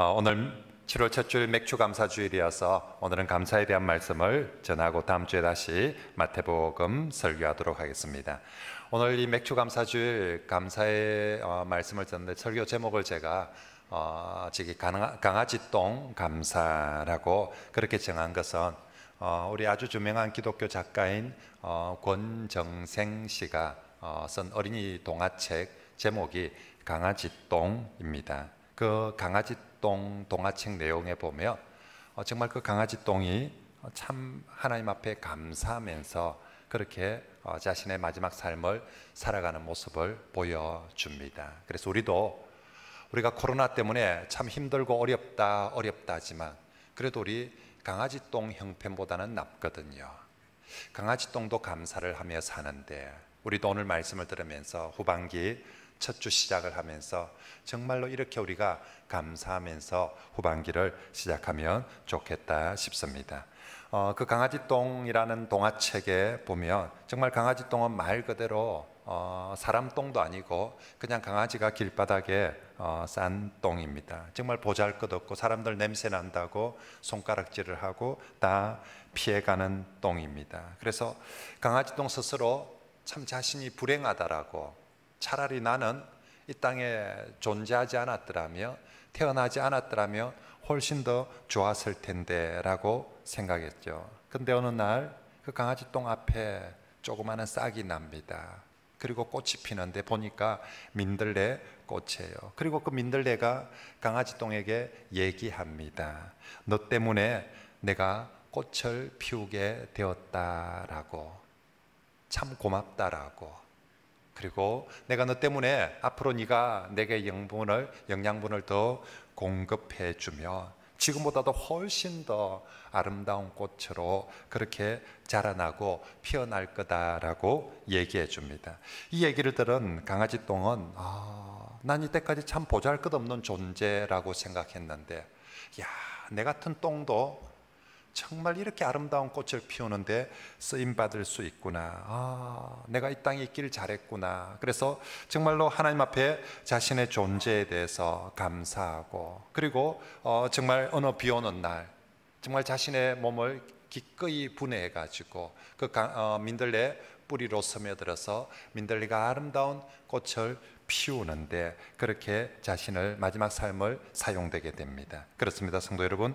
오늘 7월 첫 주일 맥주 감사 주일이어서 오늘은 감사에 대한 말씀을 전하고 다음 주에 다시 마태복음 설교하도록 하겠습니다. 오늘 이 맥주 감사 주일 감사의 말씀을 듣는데 설교 제목을 제가 강아지똥 감사라고 그렇게 정한 것은 우리 아주 유명한 기독교 작가인 권정생 씨가 쓴 어린이 동화책 제목이 강아지똥입니다. 그 강아지똥 동화책 내용에 보면 정말 그 강아지똥이 참 하나님 앞에 감사하면서 그렇게 자신의 마지막 삶을 살아가는 모습을 보여줍니다. 그래서 우리가 코로나 때문에 참 힘들고 어렵다 하지만 그래도 우리 강아지똥 형편보다는 낫거든요. 강아지똥도 감사를 하며 사는데 우리도 오늘 말씀을 들으면서 후반기 첫 주 시작을 하면서 정말로 이렇게 우리가 감사하면서 후반기를 시작하면 좋겠다 싶습니다. 그 강아지똥이라는 동화책에 보면 정말 강아지똥은 말 그대로 사람 똥도 아니고 그냥 강아지가 길바닥에 싼 똥입니다. 정말 보잘것없고 사람들 냄새 난다고 손가락질을 하고 다 피해가는 똥입니다. 그래서 강아지똥 스스로 참 자신이 불행하다라고, 차라리 나는 이 땅에 존재하지 않았더라면, 태어나지 않았더라면 훨씬 더 좋았을 텐데 라고 생각했죠. 근데 어느 날 그 강아지똥 앞에 조그마한 싹이 납니다. 그리고 꽃이 피는데 보니까 민들레 꽃이에요. 그리고 그 민들레가 강아지똥에게 얘기합니다. 너 때문에 내가 꽃을 피우게 되었다라고, 참 고맙다라고, 그리고 내가 너 때문에 앞으로 네가 내게 영양분을 더 공급해 주며 지금보다도 훨씬 더 아름다운 꽃으로 그렇게 자라나고 피어날 거다라고 얘기해 줍니다. 이 얘기를 들은 강아지똥은 난 이때까지 참 보잘것없는 존재라고 생각했는데, 야, 내 같은 똥도 정말 이렇게 아름다운 꽃을 피우는데 쓰임받을 수 있구나. 내가 이 땅에 있기를 잘했구나. 그래서 정말로 하나님 앞에 자신의 존재에 대해서 감사하고, 그리고 정말 어느 비 오는 날 정말 자신의 몸을 기꺼이 분해해 가지고 그 민들레 뿌리로 스며들어서 민들레가 아름다운 꽃을 피우는데 그렇게 자신을 마지막 삶을 사용되게 됩니다. 그렇습니다, 성도 여러분.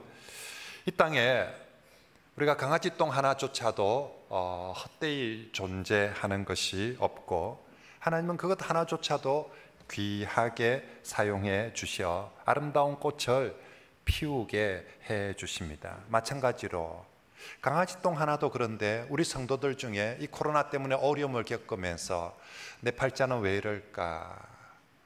이 땅에 우리가 강아지똥 하나조차도 헛되이 존재하는 것이 없고, 하나님은 그것 하나조차도 귀하게 사용해 주셔 아름다운 꽃을 피우게 해 주십니다. 마찬가지로 강아지똥 하나도 그런데 우리 성도들 중에 이 코로나 때문에 어려움을 겪으면서 내 팔자는 왜 이럴까,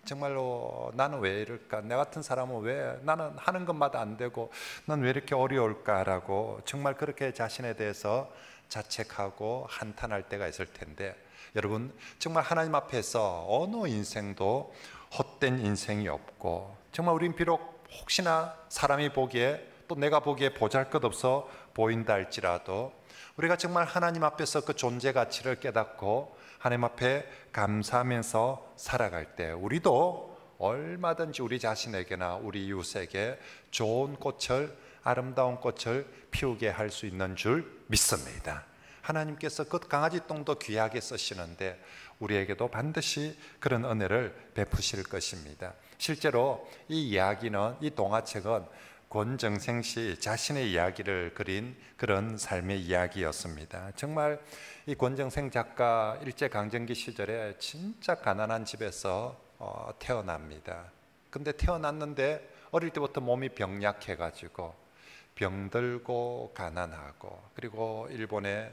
정말로 나는 왜 이럴까, 내 같은 사람은 왜 나는 하는 것마다 안 되고 난 왜 이렇게 어려울까라고 정말 그렇게 자신에 대해서 자책하고 한탄할 때가 있을 텐데, 여러분 정말 하나님 앞에서 어느 인생도 헛된 인생이 없고, 정말 우린 비록 혹시나 사람이 보기에 또 내가 보기에 보잘것없어 보인다 할지라도 우리가 정말 하나님 앞에서 그 존재 가치를 깨닫고 하나님 앞에 감사하면서 살아갈 때 우리도 얼마든지 우리 자신에게나 우리 이웃에게 좋은 꽃을, 아름다운 꽃을 피우게 할 수 있는 줄 믿습니다. 하나님께서 그 강아지똥도 귀하게 쓰시는데 우리에게도 반드시 그런 은혜를 베푸실 것입니다. 실제로 이 이야기는, 이 동화책은 권정생 씨 자신의 이야기를 그린 그런 삶의 이야기였습니다. 정말 이 권정생 작가 일제강점기 시절에 진짜 가난한 집에서 태어납니다. 근데 태어났는데 어릴 때부터 몸이 병약해가지고 병들고 가난하고, 그리고 일본의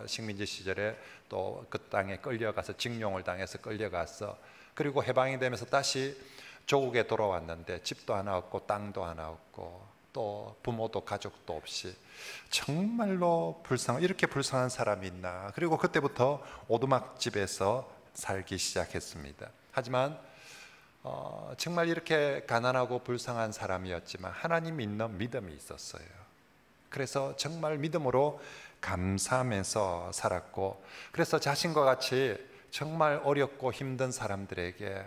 식민지 시절에 또 그 땅에 끌려가서 징용을 당해서 끌려가서, 그리고 해방이 되면서 다시 조국에 돌아왔는데 집도 하나 없고 땅도 하나 없고 또 부모도 가족도 없이 정말로 이렇게 불쌍한 사람이 있나. 그리고 그때부터 오두막집에서 살기 시작했습니다. 하지만 정말 이렇게 가난하고 불쌍한 사람이었지만 하나님 믿는 믿음이 있었어요. 그래서 정말 믿음으로 감사하면서 살았고, 그래서 자신과 같이 정말 어렵고 힘든 사람들에게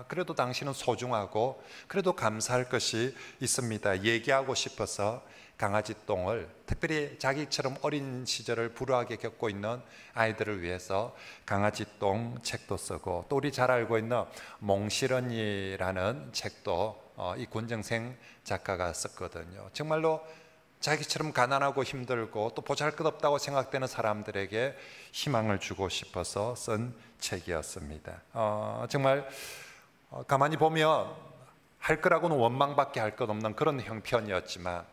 그래도 당신은 소중하고 그래도 감사할 것이 있습니다 얘기하고 싶어서 강아지 똥을, 특별히 자기처럼 어린 시절을 불우하게 겪고 있는 아이들을 위해서 강아지 똥 책도 쓰고, 또 우리 잘 알고 있는 몽실언니라는 책도 이 권정생 작가가 썼거든요. 정말로 자기처럼 가난하고 힘들고 또 보잘것없다고 생각되는 사람들에게 희망을 주고 싶어서 쓴 책이었습니다. 정말 가만히 보면 할 거라고는 원망밖에 할 것 없는 그런 형편이었지만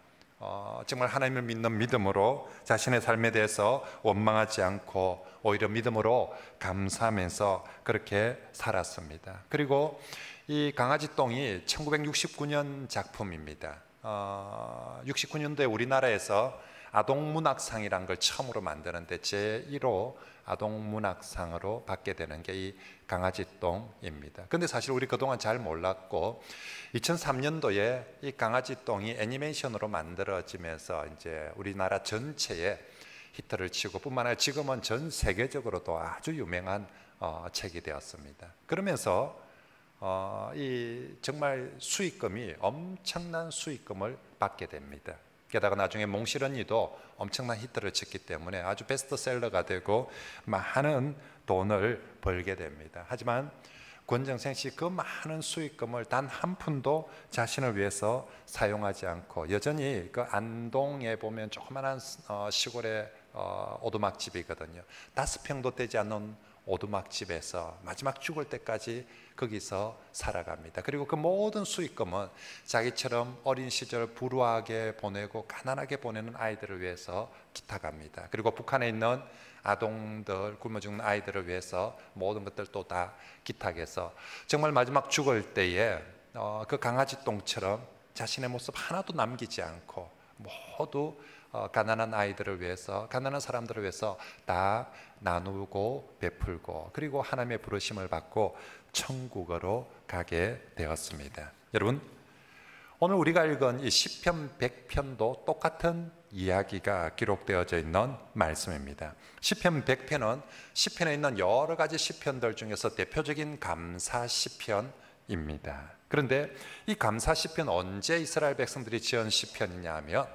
정말 하나님을 믿는 믿음으로 자신의 삶에 대해서 원망하지 않고 오히려 믿음으로 감사하면서 그렇게 살았습니다. 그리고 이 강아지 똥이 1969년 작품입니다. 69년도에 우리나라에서 아동문학상이란 걸 처음으로 만드는데 제1호 아동문학상으로 받게 되는 게 이 강아지 똥입니다. 근데 사실 우리 그동안 잘 몰랐고 2003년도에 이 강아지 똥이 애니메이션으로 만들어지면서 이제 우리나라 전체에 히트를 치고 뿐만 아니라 지금은 전 세계적으로도 아주 유명한 책이 되었습니다. 그러면서 이 정말 수익금이 엄청난 수익금을 받게 됩니다. 게다가 나중에 몽실언니도 엄청난 히트를 쳤기 때문에 아주 베스트셀러가 되고 많은 돈을 벌게 됩니다. 하지만 권정생 씨 그 많은 수익금을 단 한 푼도 자신을 위해서 사용하지 않고 여전히 그 안동에 보면 조그만한 시골의 오두막집이거든요. 5평도 되지 않는 오두막집에서 마지막 죽을 때까지 거기서 살아갑니다. 그리고 그 모든 수익금은 자기처럼 어린 시절 불우하게 보내고 가난하게 보내는 아이들을 위해서 기탁합니다. 그리고 북한에 있는 아동들, 굶어 죽는 아이들을 위해서 모든 것들 또 다 기탁해서 정말 마지막 죽을 때에 그 강아지 똥처럼 자신의 모습 하나도 남기지 않고 모두 가난한 아이들을 위해서, 가난한 사람들을 위해서 다 나누고 베풀고, 그리고 하나님의 부르심을 받고 천국으로 가게 되었습니다. 여러분, 오늘 우리가 읽은 이 시편 100편도 똑같은 이야기가 기록되어져 있는 말씀입니다. 시편 100편은 시편에 있는 여러 가지 시편들 중에서 대표적인 감사 시편입니다. 그런데 이 감사 시편 언제 이스라엘 백성들이 지은 시편이냐 하면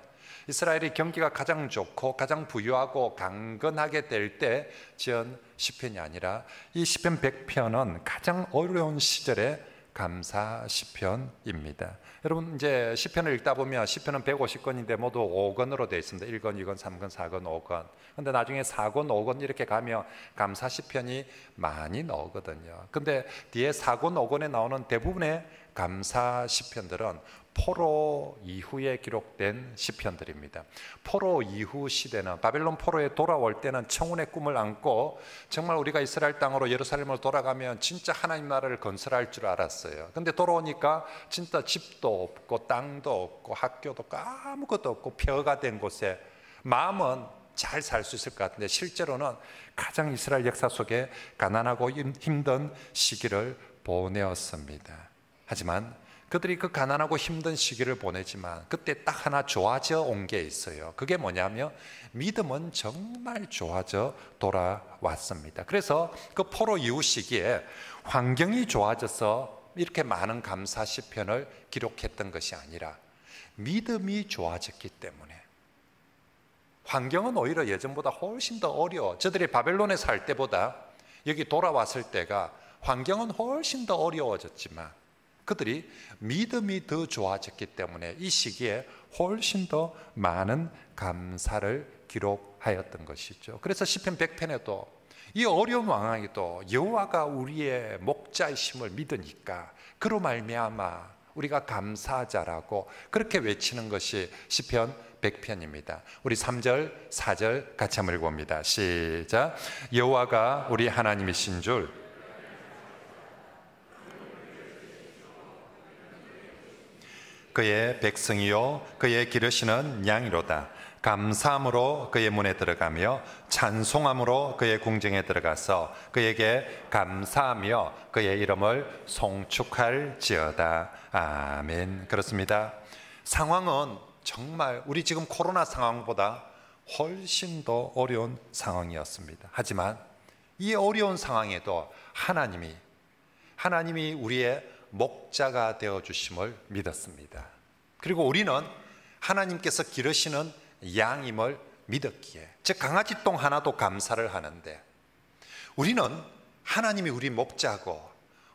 이스라엘이 경기가 가장 좋고 가장 부유하고 강건하게 될 때 지은 시편이 아니라 이 시편 100편은 가장 어려운 시절의 감사 시편입니다. 여러분, 이제 시편을 읽다 보면 시편은 150권인데 모두 5권으로 되어 있습니다. 1권, 2권, 3권, 4권, 5권. 근데 나중에 4권, 5권 이렇게 가면 감사 시편이 많이 나오거든요. 근데 뒤에 4권, 5권에 나오는 대부분의 감사 시편들은 포로 이후에 기록된 시편들입니다. 포로 이후 시대는 바벨론 포로에 돌아올 때는 청운의 꿈을 안고 정말 우리가 이스라엘 땅으로 예루살렘으로 돌아가면 진짜 하나님 나라를 건설할 줄 알았어요. 근데 돌아오니까 진짜 집도 없고 땅도 없고 학교도 없고 아무것도 없고 폐허가 된 곳에 마음은 잘 살 수 있을 것 같은데 실제로는 가장 이스라엘 역사 속에 가난하고 힘든 시기를 보내었습니다. 하지만 그들이 그 가난하고 힘든 시기를 보내지만 그때 딱 하나 좋아져 온 게 있어요. 그게 뭐냐면 믿음은 정말 좋아져 돌아왔습니다. 그래서 그 포로 이후 시기에 환경이 좋아져서 이렇게 많은 감사 시편을 기록했던 것이 아니라 믿음이 좋아졌기 때문에, 환경은 오히려 예전보다 훨씬 더 어려워. 저들이 바벨론에 살 때보다 여기 돌아왔을 때가 환경은 훨씬 더 어려워졌지만 그들이 믿음이 더 좋아졌기 때문에 이 시기에 훨씬 더 많은 감사를 기록하였던 것이죠. 그래서 시편 100편에도 이 어려운 상황에도 여호와가 우리의 목자이심을 믿으니까 그로 말미암아 우리가 감사하자라고 그렇게 외치는 것이 시편 100편입니다. 우리 3절, 4절 같이 한번 읽어봅니다. 시작. 여호와가 우리 하나님이신 줄 그의 백성이요 그의 기르시는 양이로다. 감사함으로 그의 문에 들어가며 찬송함으로 그의 궁정에 들어가서 그에게 감사하며 그의 이름을 송축할지어다. 아멘. 그렇습니다. 상황은 정말 우리 지금 코로나 상황보다 훨씬 더 어려운 상황이었습니다. 하지만 이 어려운 상황에도 하나님이 우리의 목자가 되어 주심을 믿었습니다. 그리고 우리는 하나님께서 기르시는 양임을 믿었기에, 즉 강아지똥 하나도 감사를 하는데, 우리는 하나님이 우리 목자고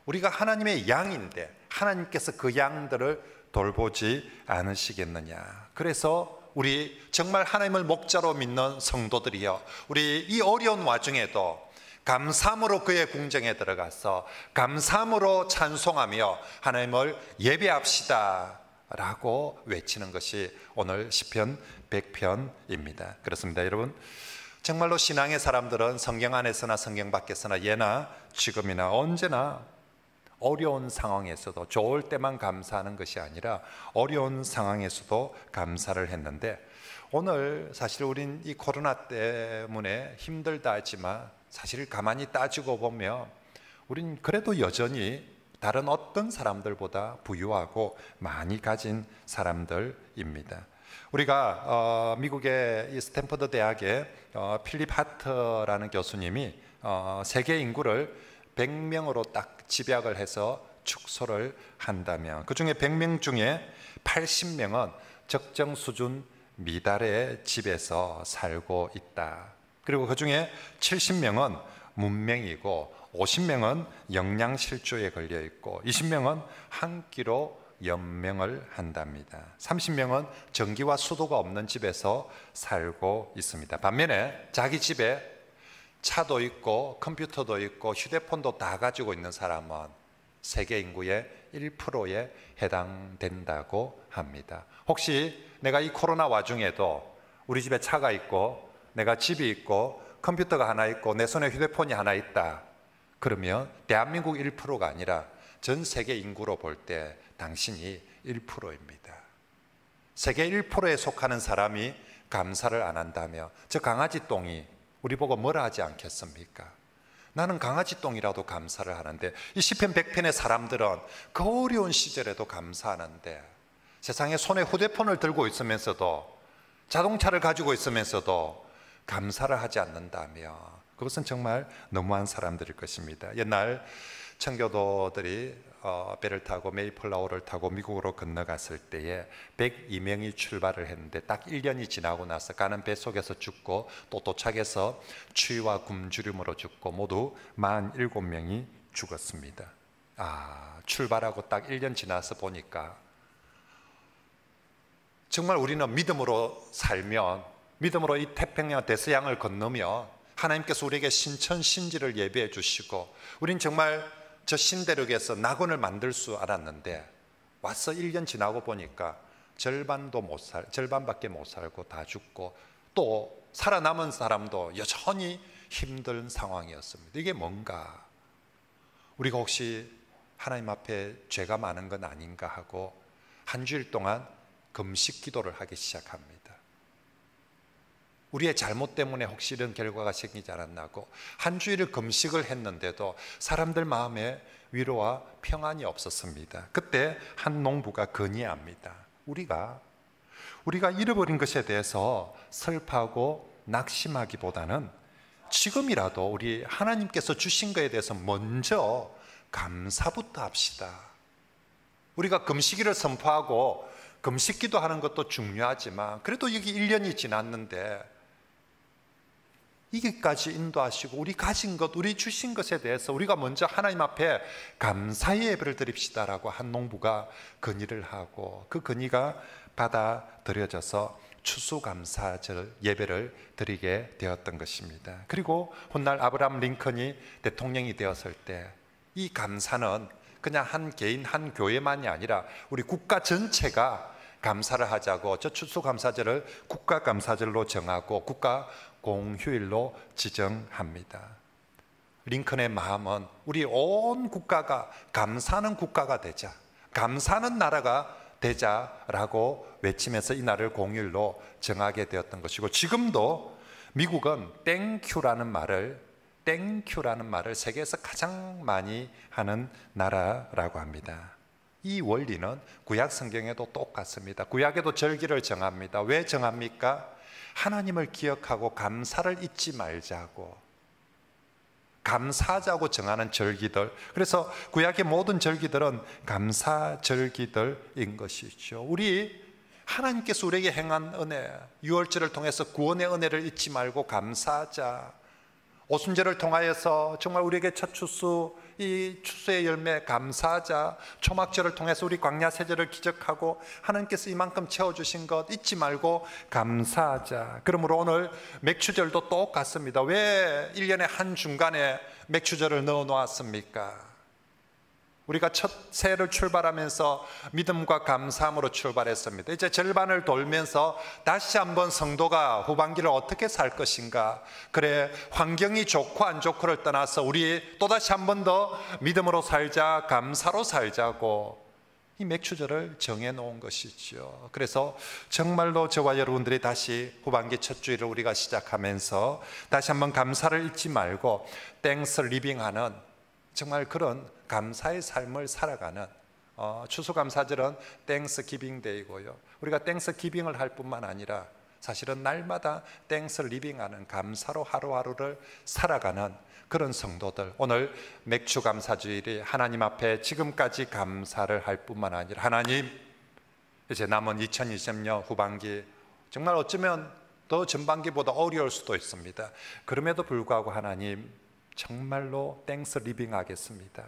우리가 하나님의 양인데 하나님께서 그 양들을 돌보지 않으시겠느냐. 그래서 우리 정말 하나님을 목자로 믿는 성도들이여, 우리 이 어려운 와중에도 감사함으로 그의 궁정에 들어가서 감사함으로 찬송하며 하나님을 예배합시다 라고 외치는 것이 오늘 시편 100편입니다. 그렇습니다. 여러분, 정말로 신앙의 사람들은 성경 안에서나 성경 밖에서나 예나 지금이나 언제나 어려운 상황에서도, 좋을 때만 감사하는 것이 아니라 어려운 상황에서도 감사를 했는데, 오늘 사실 우린 이 코로나 때문에 힘들다 하지만 사실 가만히 따지고 보면 우린 그래도 여전히 다른 어떤 사람들보다 부유하고 많이 가진 사람들입니다. 우리가 미국의 이 스탠퍼드 대학의 필립 하트라는 교수님이 세계 인구를 100명으로 딱 집약을 해서 축소를 한다면 그 중에 100명 중에 80명은 적정 수준 미달의 집에서 살고 있다. 그리고 그 중에 70명은 문맹이고 50명은 영양실조에 걸려 있고 20명은 한 끼로 연명을 한답니다. 30명은 전기와 수도가 없는 집에서 살고 있습니다. 반면에 자기 집에 차도 있고 컴퓨터도 있고 휴대폰도 다 가지고 있는 사람은 세계 인구의 1%에 해당된다고 합니다. 혹시 내가 이 코로나 와중에도 우리 집에 차가 있고 내가 집이 있고 컴퓨터가 하나 있고 내 손에 휴대폰이 하나 있다, 그러면 대한민국 1%가 아니라 전 세계 인구로 볼 때 당신이 1%입니다. 세계 1%에 속하는 사람이 감사를 안 한다며 저 강아지 똥이 우리 보고 뭐라 하지 않겠습니까? 나는 강아지 똥이라도 감사를 하는데, 이 시편 100편의 사람들은 그 어려운 시절에도 감사하는데 세상에 손에 휴대폰을 들고 있으면서도 자동차를 가지고 있으면서도 감사를 하지 않는다며 그것은 정말 너무한 사람들일 것입니다. 옛날 청교도들이 배를 타고 메이플라워를 타고 미국으로 건너갔을 때에 102명이 출발을 했는데 딱 1년이 지나고 나서 가는 배 속에서 죽고 또 도착해서 추위와 굶주림으로 죽고 모두 47명이 죽었습니다. 출발하고 딱 1년 지나서 보니까 정말 우리는 믿음으로 살면, 믿음으로 이 태평양 대서양을 건너며 하나님께서 우리에게 신천신지를 예비해 주시고 우린 정말 저 신대륙에서 낙원을 만들 수 알았는데 와서 1년 지나고 보니까 절반밖에 못 살고 다 죽고 또 살아남은 사람도 여전히 힘든 상황이었습니다. 이게 뭔가? 우리가 혹시 하나님 앞에 죄가 많은 건 아닌가 하고 한 주일 동안 금식 기도를 하기 시작합니다. 우리의 잘못 때문에 혹시 이런 결과가 생기지 않았나 하고 한 주일을 금식을 했는데도 사람들 마음에 위로와 평안이 없었습니다. 그때 한 농부가 건의합니다. 우리가 잃어버린 것에 대해서 슬퍼하고 낙심하기보다는 지금이라도 우리 하나님께서 주신 것에 대해서 먼저 감사부터 합시다. 우리가 금식일을 선포하고 금식 기도하는 것도 중요하지만 그래도 여기 1년이 지났는데 이기까지 인도하시고 우리 가진 것, 우리 주신 것에 대해서 우리가 먼저 하나님 앞에 감사의 예배를 드립시다라고 한 농부가 건의를 하고 그 건의가 받아들여져서 추수감사절 예배를 드리게 되었던 것입니다. 그리고 훗날 아브라함 링컨이 대통령이 되었을 때 이 감사는 그냥 한 개인, 한 교회만이 아니라 우리 국가 전체가 감사를 하자고 저 추수감사절을 국가감사절로 정하고 국가 공휴일로 지정합니다. 링컨의 마음은 우리 온 국가가 감사하는 국가가 되자, 감사하는 나라가 되자라고 외치면서 이 날을 공휴일로 정하게 되었던 것이고, 지금도 미국은 땡큐라는 말을 세계에서 가장 많이 하는 나라라고 합니다. 이 원리는 구약 성경에도 똑같습니다. 구약에도 절기를 정합니다. 왜 정합니까? 하나님을 기억하고 감사를 잊지 말자고. 감사하자고 정하는 절기들. 그래서 구약의 모든 절기들은 감사 절기들인 것이죠. 우리 하나님께서 우리에게 행한 은혜, 유월절을 통해서 구원의 은혜를 잊지 말고 감사하자. 오순절을 통하여서 정말 우리에게 첫 추수, 이 추수의 열매 감사하자. 초막절을 통해서 우리 광야 세절을 기적하고 하나님께서 이만큼 채워주신 것 잊지 말고 감사하자. 그러므로 오늘 맥추절도 똑같습니다. 왜 1년에 한 중간에 맥추절을 넣어 놓았습니까? 우리가 첫 새해를 출발하면서 믿음과 감사함으로 출발했습니다. 이제 절반을 돌면서 다시 한번 성도가 후반기를 어떻게 살 것인가, 그래 환경이 좋고 안 좋고를 떠나서 우리 또다시 한 번 더 믿음으로 살자, 감사로 살자고 이 맥추절을 정해놓은 것이죠. 그래서 정말로 저와 여러분들이 다시 후반기 첫 주일을 우리가 시작하면서 다시 한번 감사를 잊지 말고 땡스 리빙하는 정말 그런 감사의 삶을 살아가는, 추수감사절은 땡스 기빙 데이고요, 우리가 땡스 기빙을 할 뿐만 아니라 사실은 날마다 땡스 리빙하는, 감사로 하루하루를 살아가는 그런 성도들, 오늘 맥추감사주일이 하나님 앞에 지금까지 감사를 할 뿐만 아니라 하나님, 이제 남은 2020년 후반기 정말 어쩌면 더 전반기보다 어려울 수도 있습니다. 그럼에도 불구하고 하나님 정말로 땡스 리빙 하겠습니다.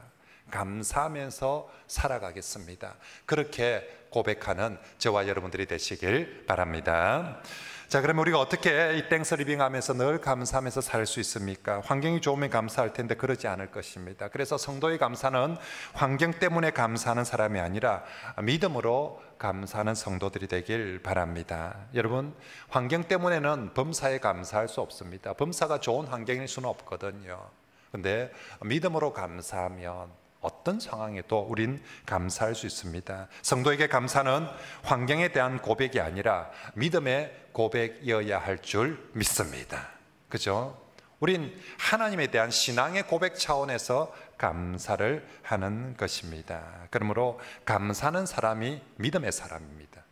감사하면서 살아가겠습니다. 그렇게 고백하는 저와 여러분들이 되시길 바랍니다. 자, 그러면 우리가 어떻게 이 땡스 리빙 하면서 늘 감사하면서 살 수 있습니까? 환경이 좋으면 감사할 텐데 그러지 않을 것입니다. 그래서 성도의 감사는 환경 때문에 감사하는 사람이 아니라 믿음으로 감사하는 성도들이 되길 바랍니다. 여러분, 환경 때문에는 범사에 감사할 수 없습니다. 범사가 좋은 환경일 수는 없거든요. 근데 믿음으로 감사하면 어떤 상황에도 우린 감사할 수 있습니다. 성도에게 감사는 환경에 대한 고백이 아니라 믿음의 고백이어야 할 줄 믿습니다. 그죠? 우린 하나님에 대한 신앙의 고백 차원에서 감사를 하는 것입니다. 그러므로 감사하는 사람이 믿음의 사람입니다.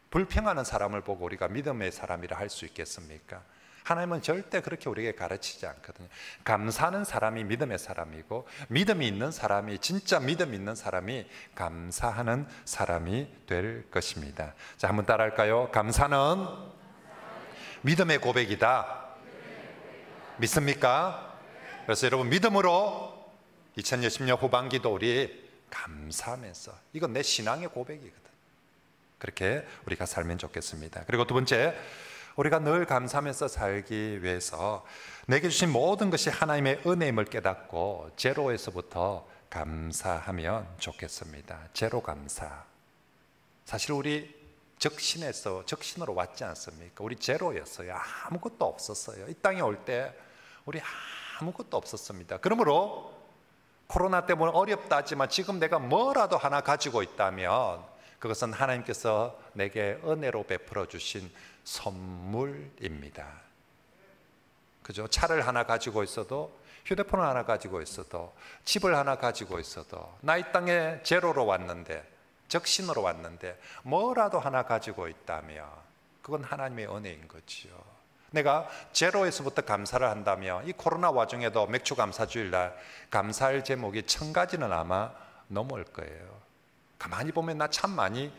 불평하는 사람을 보고 우리가 믿음의 사람이라 할 수 있겠습니까? 하나님은 절대 그렇게 우리에게 가르치지 않거든요. 감사하는 사람이 믿음의 사람이고, 믿음이 있는 사람이, 진짜 믿음 있는 사람이 감사하는 사람이 될 것입니다. 자, 한번 따라할까요? 감사는 믿음의 고백이다. 믿습니까? 그래서 여러분, 믿음으로 2020년 후반기도 우리 감사하면서, 이건 내 신앙의 고백이거든. 그렇게 우리가 살면 좋겠습니다. 그리고 두 번째, 우리가 늘 감사하면서 살기 위해서 내게 주신 모든 것이 하나님의 은혜임을 깨닫고 제로에서부터 감사하면 좋겠습니다. 제로 감사. 사실 우리 적신으로 왔지 않습니까? 우리 제로였어요. 아무것도 없었어요. 이 땅에 올 때 우리 아무것도 없었습니다. 그러므로 코로나 때문에 어렵다 하지만 지금 내가 뭐라도 하나 가지고 있다면 그것은 하나님께서 내게 은혜로 베풀어 주신 선물입니다. 그죠? 차를 하나 가지고 있어도, 휴대폰을 하나 가지고 있어도, 집을 하나 가지고 있어도, 나 이 땅에 제로로 왔는데, 적신으로 왔는데 뭐라도 하나 가지고 있다면 그건 하나님의 은혜인 거지요. 내가 제로에서부터 감사를 한다면 이 코로나 와중에도 맥추감사주일날 감사할 제목이 1000가지는 아마 넘을 거예요. 가만히 보면 나 참 많이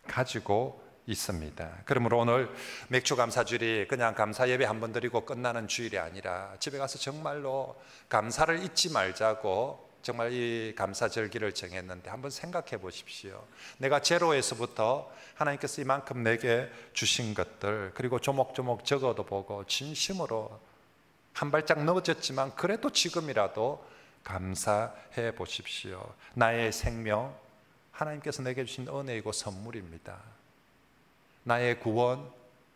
가지고 있습니다. 그러므로 오늘 맥추감사주일이 그냥 감사 예배 한 번 드리고 끝나는 주일이 아니라 집에 가서 정말로 감사를 잊지 말자고 정말 이 감사절기를 정했는데 한번 생각해 보십시오. 내가 제로에서부터 하나님께서 이만큼 내게 주신 것들, 그리고 조목조목 적어도 보고 진심으로 한 발짝 넘어졌지만 그래도 지금이라도 감사해 보십시오. 나의 생명, 하나님께서 내게 주신 은혜이고 선물입니다. 나의 구원,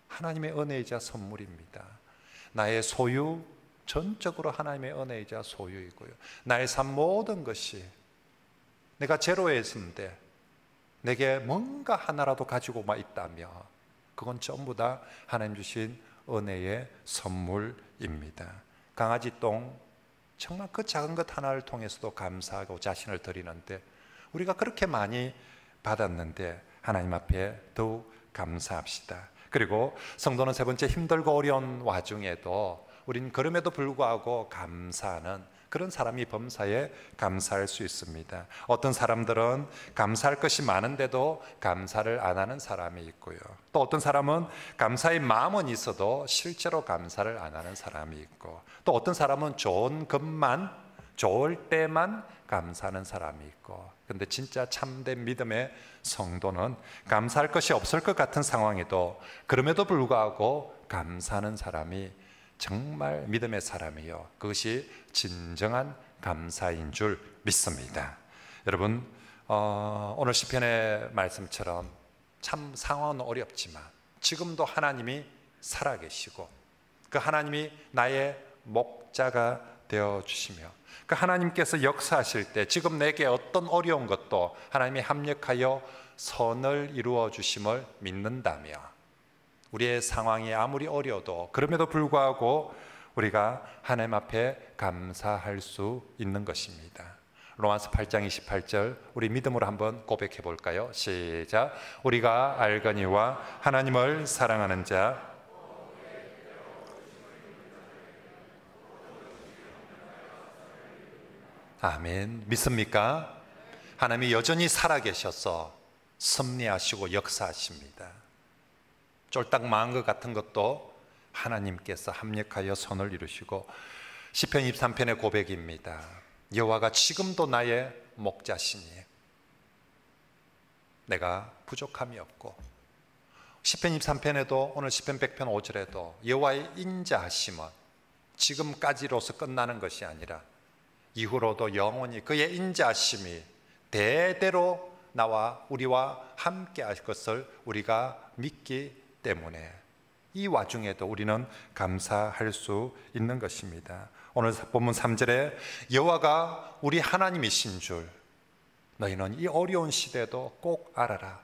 하나님의 은혜이자 선물입니다. 나의 소유, 전적으로 하나님의 은혜이자 소유이고요. 나의 삶 모든 것이, 내가 제로에 있는데 내게 뭔가 하나라도 가지고만 있다면 그건 전부 다 하나님 주신 은혜의 선물입니다. 강아지 똥, 정말 그 작은 것 하나를 통해서도 감사하고 자신을 드리는데 우리가 그렇게 많이 받았는데 하나님 앞에 더욱 감사합시다. 그리고 성도는 세 번째, 힘들고 어려운 와중에도 우린 그럼에도 불구하고 감사하는 그런 사람이 범사에 감사할 수 있습니다. 어떤 사람들은 감사할 것이 많은데도 감사를 안 하는 사람이 있고요. 또 어떤 사람은 감사의 마음은 있어도 실제로 감사를 안 하는 사람이 있고, 또 어떤 사람은 좋은 것만, 좋을 때만 감사하는 사람이 있고, 근데 진짜 참된 믿음의 성도는 감사할 것이 없을 것 같은 상황에도 그럼에도 불구하고 감사하는 사람이 정말 믿음의 사람이요, 그것이 진정한 감사인 줄 믿습니다. 여러분, 오늘 시편의 말씀처럼 참 상황은 어렵지만 지금도 하나님이 살아계시고 그 하나님이 나의 목자가 되어주시며 그 하나님께서 역사하실 때 지금 내게 어떤 어려운 것도 하나님이 합력하여 선을 이루어 주심을 믿는다며, 우리의 상황이 아무리 어려워도 그럼에도 불구하고 우리가 하나님 앞에 감사할 수 있는 것입니다. 로마서 8장 28절 우리 믿음으로 한번 고백해 볼까요? 시작. 우리가 알거니와 하나님을 사랑하는 자 아멘. 믿습니까? 하나님이 여전히 살아계셔서 섭리하시고 역사하십니다. 쫄딱 망한 것 같은 것도 하나님께서 합력하여 선을 이루시고, 시편 23편의 고백입니다. 여호와가 지금도 나의 목자시니 내가 부족함이 없고, 시편 23편에도 오늘 시편 100편 5절에도 여호와의 인자하심은 지금까지로서 끝나는 것이 아니라 이후로도 영원히 그의 인자하심이 대대로 나와 우리와 함께 할 것을 우리가 믿기 때문에 이 와중에도 우리는 감사할 수 있는 것입니다. 오늘 본문 3절에 여호와가 우리 하나님이신 줄 너희는 이 어려운 시대도 꼭 알아라.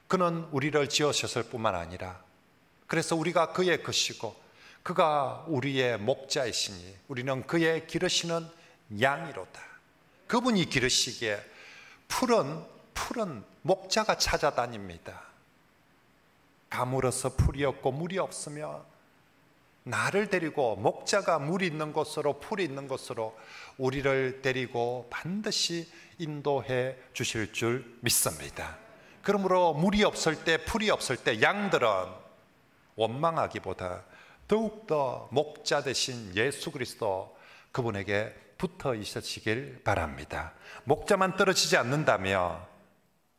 그는 우리를 지으셨을 뿐만 아니라 그래서 우리가 그의 것이고 그가 우리의 목자이시니 우리는 그의 기르시는 양이로다. 그분이 기르시기에 푸른 목자가 찾아다닙니다. 가물어서 풀이 없고 물이 없으며 나를 데리고, 목자가 물이 있는 곳으로 풀이 있는 곳으로 우리를 데리고 반드시 인도해 주실 줄 믿습니다. 그러므로 물이 없을 때, 풀이 없을 때 양들은 원망하기보다 더욱더 목자 되신 예수 그리스도 그분에게 붙어 있으시길 바랍니다. 목자만 떨어지지 않는다면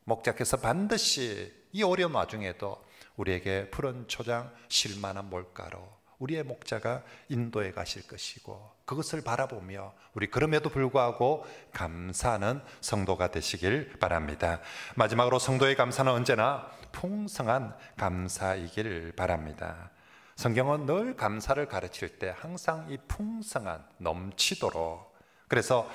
목자께서 반드시 이 어려운 와중에도 우리에게 푸른 초장 실만한 몰가로 우리의 목자가 인도해 가실 것이고, 그것을 바라보며 우리 그럼에도 불구하고 감사하는 성도가 되시길 바랍니다. 마지막으로 성도의 감사는 언제나 풍성한 감사이길 바랍니다. 성경은 늘 감사를 가르칠 때 항상 이 풍성한, 넘치도록, 그래서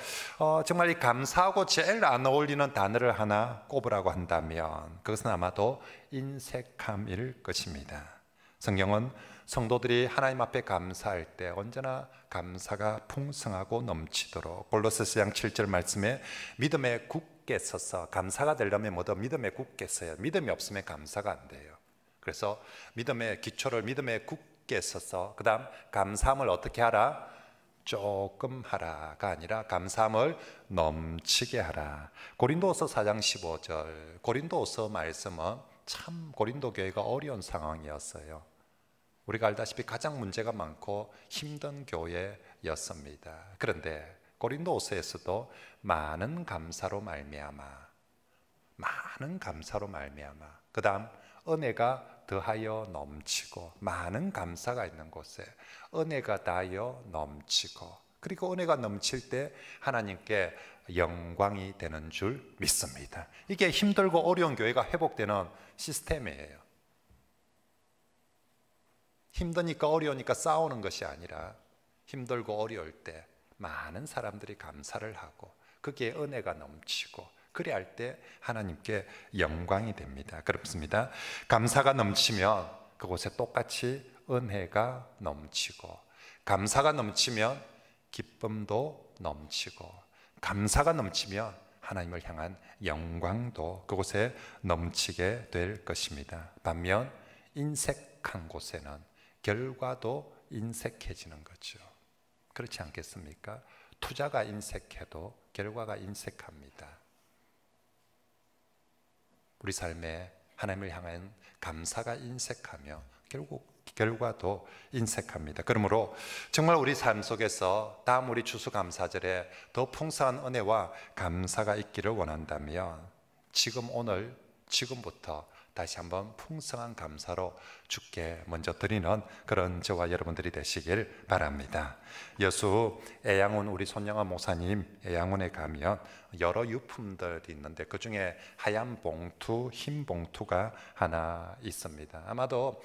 정말 이 감사하고 제일 안 어울리는 단어를 하나 꼽으라고 한다면 그것은 아마도 인색함일 것입니다. 성경은 성도들이 하나님 앞에 감사할 때 언제나 감사가 풍성하고 넘치도록, 골로새서 4장 7절 말씀에 믿음에 굳게 서서, 감사가 되려면 뭐든 믿음에 굳게 서야, 믿음이 없으면 감사가 안 돼요. 그래서 믿음의 기초를 믿음에 굳게 서서 그 다음 감사함을 어떻게 하라? 조금 하라가 아니라 감사함을 넘치게 하라. 고린도후서 4장 15절, 고린도후서 말씀은 참 고린도 교회가 어려운 상황이었어요. 우리가 알다시피 가장 문제가 많고 힘든 교회였습니다. 그런데 고린도후서에서도 많은 감사로 말미암아 그 다음 은혜가 더하여 넘치고, 많은 감사가 있는 곳에 은혜가 다하여 넘치고, 그리고 은혜가 넘칠 때 하나님께 영광이 되는 줄 믿습니다. 이게 힘들고 어려운 교회가 회복되는 시스템이에요. 힘드니까 어려우니까 싸우는 것이 아니라 힘들고 어려울 때 많은 사람들이 감사를 하고 그게 은혜가 넘치고, 그래 할 때 하나님께 영광이 됩니다. 그렇습니다. 감사가 넘치면 그곳에 똑같이 은혜가 넘치고, 감사가 넘치면 기쁨도 넘치고, 감사가 넘치면 하나님을 향한 영광도 그곳에 넘치게 될 것입니다. 반면 인색한 곳에는 결과도 인색해지는 거죠. 그렇지 않겠습니까? 투자가 인색해도 결과가 인색합니다. 우리 삶에 하나님을 향한 감사가 인색하며 결국 결과도 인색합니다. 그러므로 정말 우리 삶 속에서 다음 우리 추수감사절에 더 풍성한 은혜와 감사가 있기를 원한다면 지금 오늘 지금부터 다시 한번 풍성한 감사로 주께 먼저 드리는 그런 저와 여러분들이 되시길 바랍니다. 여수 애양원 우리 손영아 목사님 애양원에 가면 여러 유품들이 있는데 그 중에 하얀 봉투, 흰 봉투가 하나 있습니다. 아마도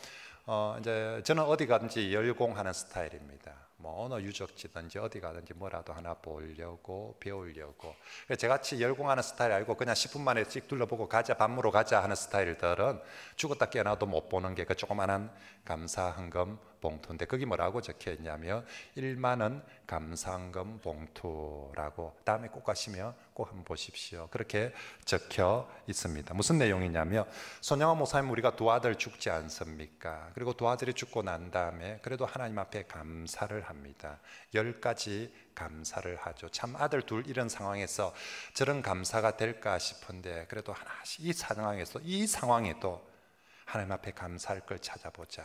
이제 저는 어디 가든지 열공하는 스타일입니다. 뭐 어느 유적지든지 어디 가든지 뭐라도 하나 보려고 배우려고. 저같이 열공하는 스타일 알고 그냥 10분 만에 찍 둘러보고 가자, 밥 먹으러 가자 하는 스타일들은 죽었다 깨어나도 못 보는 게 그 조그마한 감사헌금 봉투인데 거기 뭐라고 적혀 있냐면 1만 원 감사헌금 봉투라고, 다음에 꼭 가시면 꼭 한번 보십시오. 그렇게 적혀 있습니다. 무슨 내용이냐면 손영아 목사님 우리가 두 아들 죽지 않습니까? 그리고 두 아들이 죽고 난 다음에 그래도 하나님 앞에 감사를 합니다. 10가지 감사를 하죠. 참 아들 둘 이런 상황에서 저런 감사가 될까 싶은데 그래도 하나씩 이 상황에도 하나님 앞에 감사할 걸 찾아보자.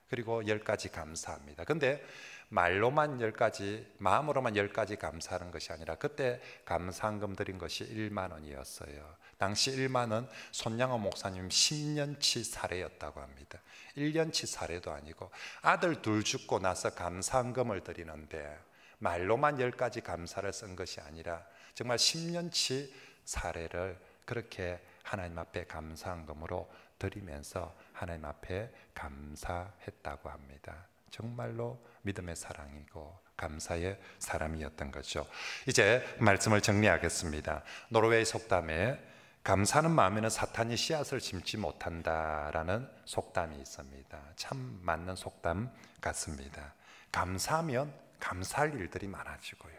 그리고 10가지 감사합니다. 근데 말로만 10가지, 마음으로만 10가지 감사하는 것이 아니라 그때 감사헌금 드린 것이 1만 원이었어요. 당시 1만 원 손양호 목사님 10년치 사례였다고 합니다. 1년치 사례도 아니고 아들 둘 죽고 나서 감사헌금을 드리는데 말로만 10가지 감사를 쓴 것이 아니라 정말 10년치 사례를 그렇게 하나님 앞에 감사헌금으로 드리면서 하나님 앞에 감사했다고 합니다. 정말로 믿음의 사랑이고 감사의 사람이었던 거죠. 이제 말씀을 정리하겠습니다. 노르웨이 속담에 감사하는 마음에는 사탄이 씨앗을 심지 못한다라는 속담이 있습니다. 참 맞는 속담 같습니다. 감사하면 감사할 일들이 많아지고요,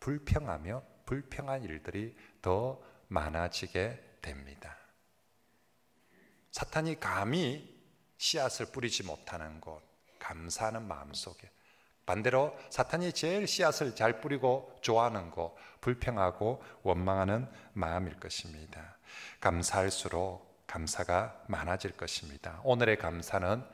불평하며 불평한 일들이 더 많아지게 됩니다. 사탄이 감히 씨앗을 뿌리지 못하는 곳, 감사하는 마음 속에, 반대로 사탄이 제일 씨앗을 잘 뿌리고 좋아하는 곳, 불평하고 원망하는 마음일 것입니다. 감사할수록 감사가 많아질 것입니다. 오늘의 감사는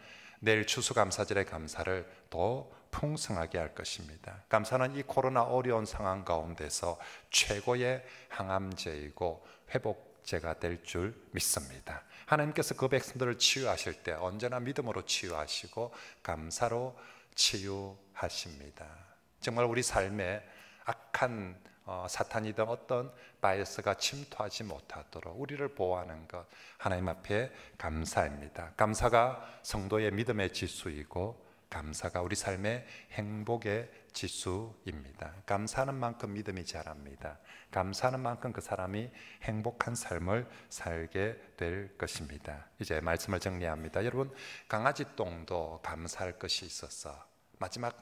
내일 추수감사절의 감사를 더 풍성하게 할 것입니다. 감사는 이 코로나 어려운 상황 가운데서 최고의 항암제이고 회복제가 될 줄 믿습니다. 하나님께서 그 백성들을 치유하실 때 언제나 믿음으로 치유하시고 감사로 치유하십니다. 정말 우리 삶에 악한 사탄이든 어떤 바이러스가 침투하지 못하도록 우리를 보호하는 것, 하나님 앞에 감사입니다. 감사가 성도의 믿음의 지수이고 감사가 우리 삶의 행복의 지수입니다. 감사하는 만큼 믿음이 자랍니다. 감사하는 만큼 그 사람이 행복한 삶을 살게 될 것입니다. 이제 말씀을 정리합니다. 여러분, 강아지 똥도 감사할 것이 있어서 마지막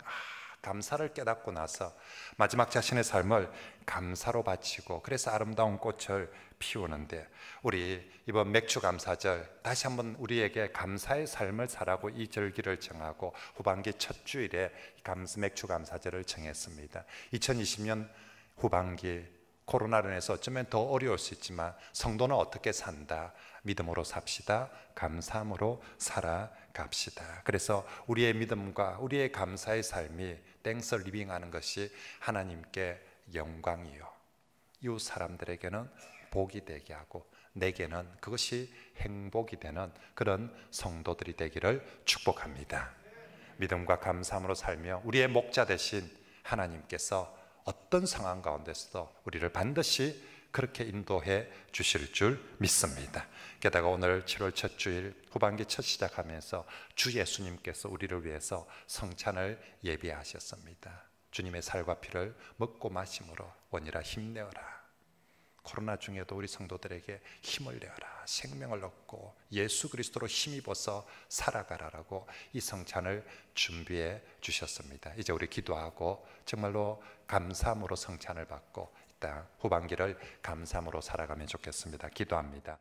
감사를 깨닫고 나서 마지막 자신의 삶을 감사로 바치고 그래서 아름다운 꽃을 피우는데, 우리 이번 맥주감사절 다시 한번 우리에게 감사의 삶을 살라고 이 절기를 정하고 후반기 첫 주일에 맥주감사절을 정했습니다. 2020년 후반기 코로나로 인해서 어쩌면 더 어려울 수 있지만 성도는 어떻게 산다? 믿음으로 삽시다. 감사함으로 살아갑시다. 그래서 우리의 믿음과 우리의 감사의 삶이 땡스 리빙하는 것이 하나님께 영광이요, 이웃 사람들에게는 복이 되게 하고 내게는 그것이 행복이 되는 그런 성도들이 되기를 축복합니다. 믿음과 감사함으로 살며 우리의 목자 되신 하나님께서 어떤 상황 가운데서도 우리를 반드시 그렇게 인도해 주실 줄 믿습니다. 게다가 오늘 7월 첫 주일 후반기 첫 시작하면서 주 예수님께서 우리를 위해서 성찬을 예비하셨습니다. 주님의 살과 피를 먹고 마심으로 원이라 힘내어라. 코로나 중에도 우리 성도들에게 힘을 내어라, 생명을 얻고 예수 그리스도로 힘입어서 살아가라라고 이 성찬을 준비해 주셨습니다. 이제 우리 기도하고 정말로 감사함으로 성찬을 받고 이 땅 후반기를 감사함으로 살아가면 좋겠습니다. 기도합니다.